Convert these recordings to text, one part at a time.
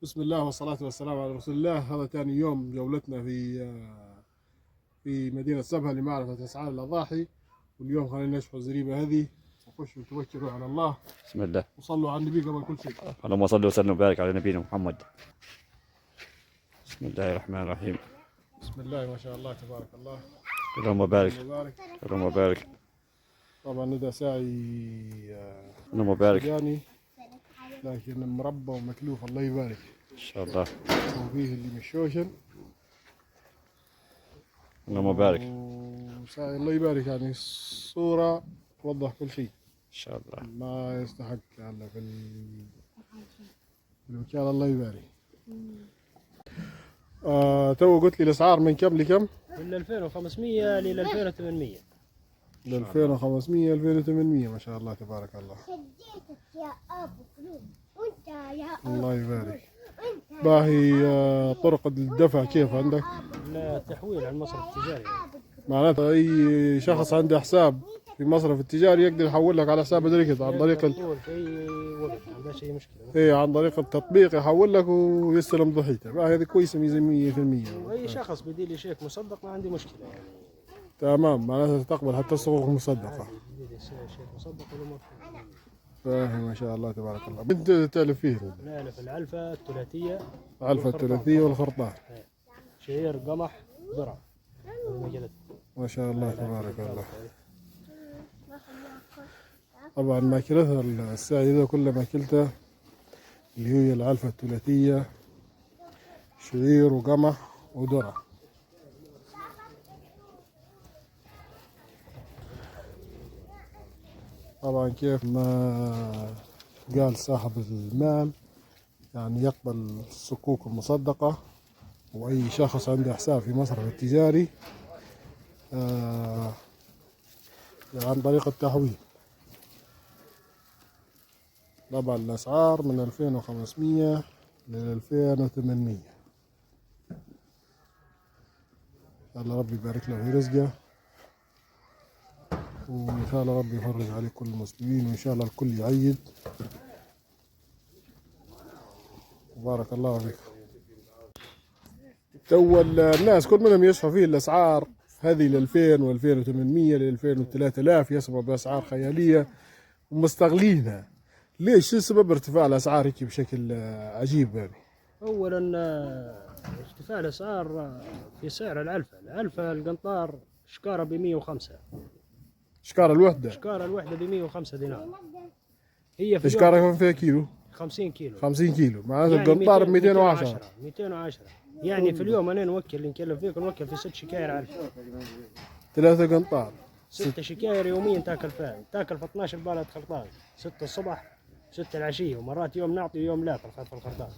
بسم الله والصلاة والسلام على رسول الله. هذا ثاني يوم جولتنا في مدينة سبها لمعرفة أسعار الأضاحي، واليوم خلينا نشوف الزريبة هذه ونخش وتوكلوا على الله. بسم الله. وصلوا على النبي قبل كل شيء. اللهم صل وسلم وبارك على نبينا محمد. بسم الله الرحمن الرحيم. بسم الله ما شاء الله تبارك الله. اللهم بارك. مبارك. اللهم بارك. طبعا ندى ساعي اللهم بارك يعني لكن مربى ومكلوف الله يبارك ان شاء الله. وفيه اللي مشوشن. اللهم بارك وساعي الله يبارك، يعني الصورة توضح كل شيء ان شاء الله. ما يستحق هلا في الوكالة الله يبارك. تو قلت لي الاسعار من كم لكم؟ من 2500 ل 2800. ل 2500 2800 ما شاء الله تبارك الله. شديتك يا ابو قلوب وانت يا ابو الله يبارك. باهي طرق الدفع كيف عندك؟ التحويل على المصرف التجاري. معناته اي شخص عنده حساب في مصرف التجاري يقدر يحول لك على حساب ديريكت عن طريق طول في اي وقت ما عندهاش اي مشكله. ايه عن طريق التطبيق يحول لك ويستلم ضحيته. باهي هذه كويسه ميزه 100%. واي شخص بدي لي شيك مصدق ما عندي مشكله يعني. تمام، معناتها تقبل حتى الصكوك المصدقه. بدي لي شيك مصدق ولا باهي ما شاء الله تبارك الله. انت تالف فيه؟ لا في العلفه الثلاثيه. العلفه الثلاثيه والخرطان. شعير قمح ذره. ما شاء الله تبارك الله. طبعا ماكلتها الساعي ذا كلها ماكلتها اللي هي العلفة الثلاثية، شعير وقمح وذرة. طبعا كيف ما قال صاحب المال يعني يقبل الصكوك المصدقة وأي شخص عنده حساب في مصرف التجاري عن طريق التحويل. طبعا الأسعار من 2500 ل 2800. إن شاء الله ربي يبارك له في رزقه، وإن شاء الله ربي يفرج عليه كل المسلمين، وإن شاء الله الكل يعيد. وبارك الله فيك. تو الناس كل منهم يشفى فيه الأسعار هذه ل 2000 و 2800 ل 2000 و 3000 يسمى بأسعار خيالية ومستغلينها. ليش؟ شو سبب ارتفاع الأسعار هيك بشكل عجيب يعني؟ اولا ارتفاع الاسعار في سعر العلفه القنطار شكاره ب 105. شكارة الوحدة؟ شكاره الوحده ب 105 دينار. هي في شكارة كم فيها كيلو؟ 50 كيلو. 50 كيلو معناته يعني القنطار ب 210. 210 يعني في اليوم انا نوكل نكلف فيك نوكل في 6 شكاير علفه. 3 قنطار 6 شكاير يوميا تاكل فيها، تاكل في 12 بالة خرطان، 6 الصبح 6 العشيه، ومرات يوم نعطي ويوم لا في الخرطان.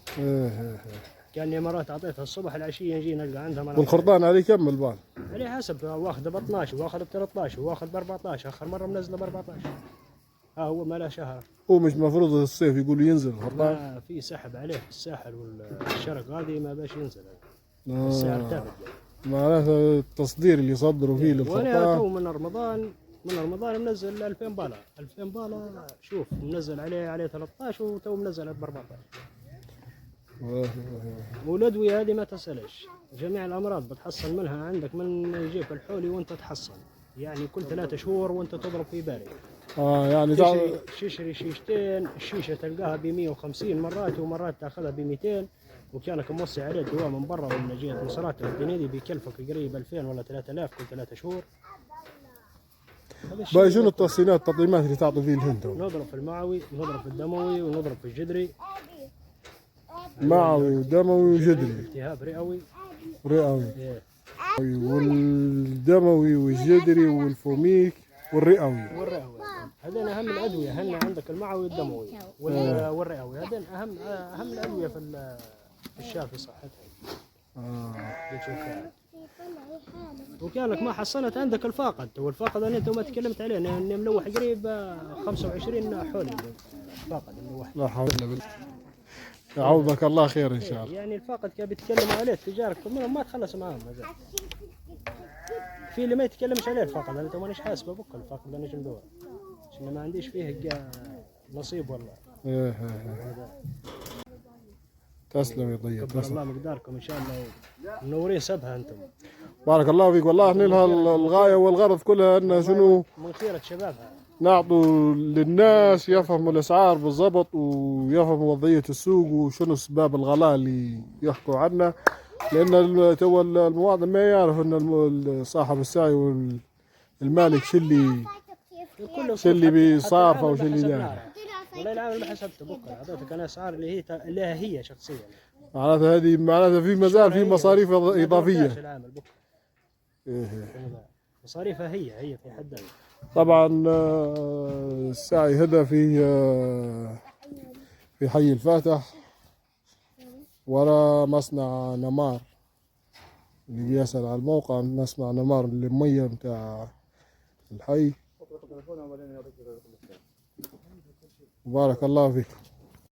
كاني مرات اعطيتها الصبح العشيه نجي نلقى عندها مناطق. والخرطان عليه كم البال؟ عليه حسب، واخذ ب 12 واخذ ب 13 واخذ ب 14، اخر مره منزله ب 14. ها هو ما له شهر. هو مش مفروض الصيف يقولوا ينزل الخرطان؟ ما في سحب عليه في الساحل والشرق هذه ما باش ينزل. السعر ثابت. معناته التصدير اللي يصدروا فيه وانا للخرطان. تو من رمضان منزل 2000 بالة. 2000 بالة شوف منزل عليه 13 وتو منزل ب 14. والادويه هذه ما تسالش، جميع الامراض بتحصل منها عندك من يجيك الحولي وانت تحصل، يعني كل 3 شهور وانت تضرب في بالك. يعني تشتري شيشتين، الشيشه تلقاها ب 150 مرات، ومرات تاخذها ب 200، وكانك موصي عليه الدواء من برا ومن جهه مصرات الدنيا بيكلفك قريب 2000 ولا 3000 كل 3 شهور. باقي شنو التطعيمات اللي تعطي فيه الهند؟ نضرب في المعوي، نضرب في الدموي، ونضرب في الجدري. معوي ودموي وجدري. التهاب رئوي. إيه. والدموي والجدري والفوميك والرئوي. هذين اهم الادويه. هن عندك المعوي والدموي والرئوي، هذين اهم الادويه في الشاة في صحتها. وكانك ما حصلت عندك الفاقد، والفاقد اللي انت ما تكلمت عليه اني ملوح قريب 25 حولي. الفاقد الملوح. لا حول ولا قوة. يعوضك الله خير ان شاء الله. يعني الفاقد كان بيتكلموا عليه التجار منهم ما تخلص معاهم. في اللي ما يتكلمش عليه الفاقد، انا تو مانيش حاسبه بكره الفاقد انا نجم دور عشان ما عنديش فيه نصيب والله. تسلم يا طيب، كبر تسلم. الله مقداركم ان شاء الله، منورين سبها انتم. بارك الله فيك. والله احنا لها الغايه والغرض كلها ان شنو من خيرة شبابها. نعطوا للناس يفهموا الاسعار بالضبط ويفهموا وضعيه السوق وشنو اسباب الغلاء اللي يحكوا عنه، لان تو المواطن ما يعرف ان صاحب السعي والمالك شو اللي بيصارفه وشو اللي داير. والله العامل ما حسبته بكره، اعطيتك انا اسعار اللي هي لها هي شخصيا. معناتها هذه معناتها في مازال في مصاريف ما اضافيه. برداش العامل بكره. مصاريفها هي في حد ذاتها. طبعا السعي هذا في حي الفاتح ورا مصنع نمار. اللي بيسأل على الموقع، مصنع نمار المية متاع الحي. بارك الله فيك.